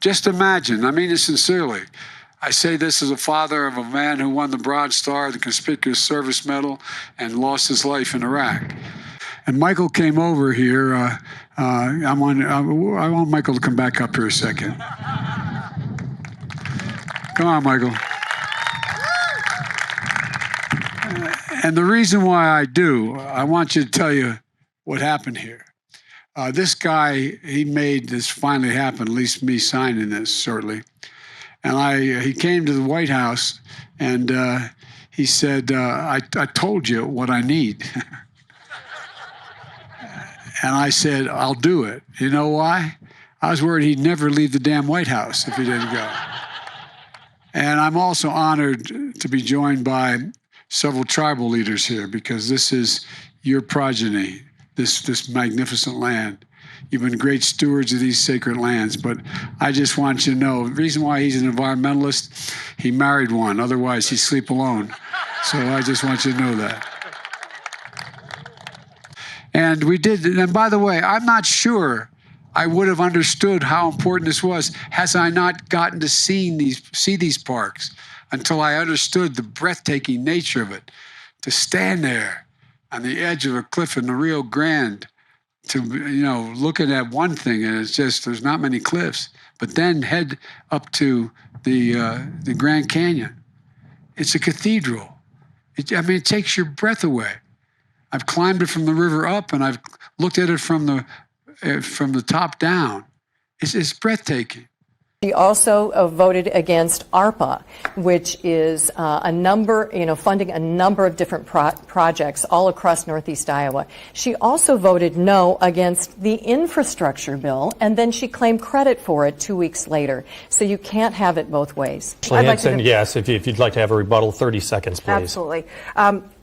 Just imagine, I mean it sincerely. I say this as a father of a man who won the Bronze Star, the Conspicuous Service Medal, and lost his life in Iraq. And Michael came over here. I want Michael to come back up here a second. Come on, Michael. And the reason why I want you to tell you what happened here. This guy, he made this finally happen, at least me signing this shortly. And he came to the White House and he said, I told you what I need. And I said, I'll do it. You know why? I was worried he'd never leave the damn White House if he didn't go. And I'm also honored to be joined by several tribal leaders here because this is your progeny, this magnificent land. You've been great stewards of these sacred lands, but I just want you to know, the reason why he's an environmentalist, he married one, otherwise he'd sleep alone. So I just want you to know that. And we did, and by the way, I'm not sure I would have understood how important this was has I not gotten to see these parks until I understood the breathtaking nature of it. To stand there on the edge of a cliff in the Rio Grande, to, looking at one thing, and it's just, there's not many cliffs, but then head up to the Grand Canyon. It's a cathedral. It takes your breath away. I've climbed it from the river up, and I've looked at it from the top down. It's breathtaking. She also voted against ARPA, which is funding a number of different projects all across Northeast Iowa. She also voted no against the infrastructure bill, and then she claimed credit for it 2 weeks later. So you can't have it both ways. Hanson, yes, if you'd like to have a rebuttal, 30 seconds, please. Absolutely.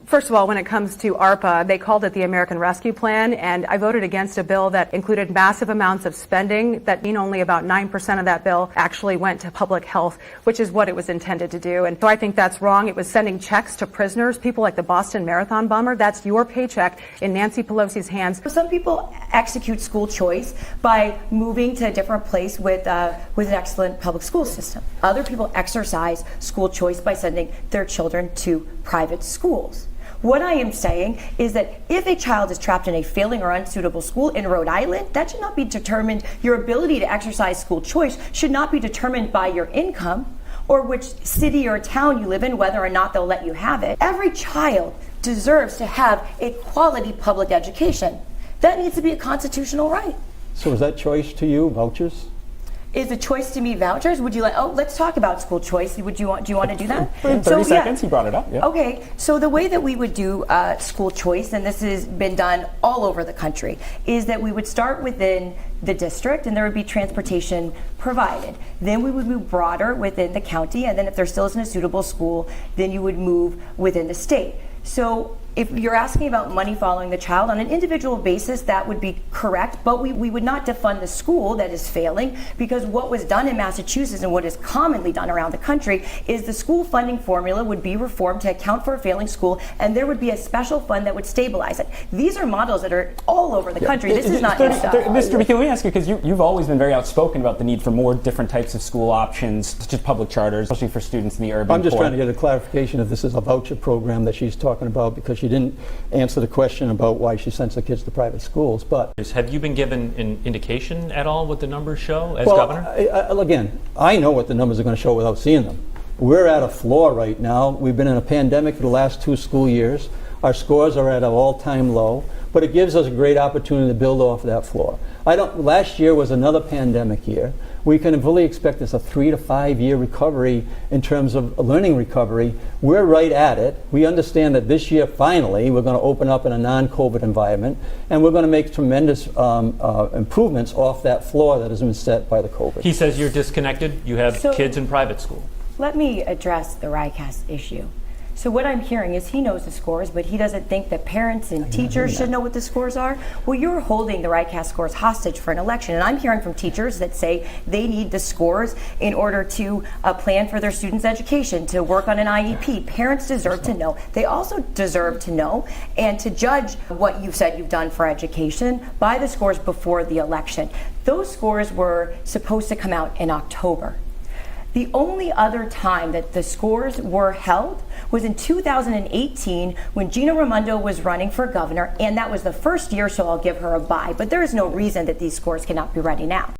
First of all, when it comes to ARPA, they called it the American Rescue Plan, and I voted against a bill that included massive amounts of spending. That mean only about 9% of that bill actually went to public health, which is what it was intended to do. And so I think that's wrong. It was sending checks to prisoners, people like the Boston Marathon bomber. That's your paycheck in Nancy Pelosi's hands. Some people execute school choice by moving to a different place with an excellent public school system. Other people exercise school choice by sending their children to private schools. What I am saying is that if a child is trapped in a failing or unsuitable school in Rhode Island, that should not be determined. Your ability to exercise school choice should not be determined by your income or which city or town you live in, whether or not they'll let you have it. Every child deserves to have a quality public education. That needs to be a constitutional right. So is that choice to you, vouchers? Is a choice to me vouchers? Would you like? Oh, let's talk about school choice. Do you want to do that? In 30 seconds, you brought it up. Yeah. Okay, so the way that we would do school choice, and this has been done all over the country, is that we would start within the district, and there would be transportation provided. Then we would move broader within the county, and then if there still isn't a suitable school, then you would move within the state. So if you're asking about money following the child on an individual basis, that would be correct, but we would not defund the school that is failing, because what was done in Massachusetts and what is commonly done around the country is the school funding formula would be reformed to account for a failing school, and there would be a special fund that would stabilize it. These are models that are all over the country. This is not new stuff. Mr. McKee, let me ask you, because you've always been very outspoken about the need for more different types of school options, such as public charters, especially for students in the urban I'm just poor. trying to get a clarification if this is a voucher program that she's talking about, because she didn't answer the question about why she sends the kids to private schools. But have you been given an indication at all what the numbers show as governor? Again, I know what the numbers are going to show without seeing them. We're at a floor right now. We've been in a pandemic for the last 2 school years. Our scores are at an all-time low, but it gives us a great opportunity to build off that floor. Last year was another pandemic year. We can fully expect this a 3 to 5 year recovery in terms of learning recovery. We're right at it. We understand that this year, finally, we're going to open up in a non-COVID environment, and we're going to make tremendous improvements off that floor that has been set by the COVID. He says you're disconnected. You have kids in private school. Let me address the RICAS issue. So what I'm hearing is he knows the scores, but he doesn't think that parents and teachers should know what the scores are. Well, you're holding the RICAS scores hostage for an election, and I'm hearing from teachers that say they need the scores in order to plan for their students' education, to work on an IEP. Parents deserve to know. They also deserve to know and to judge what you've said you've done for education by the scores before the election. Those scores were supposed to come out in October. The only other time that the scores were held was in 2018 when Gina Raimondo was running for governor, and that was the first year, so I'll give her a bye. But there is no reason that these scores cannot be ready now.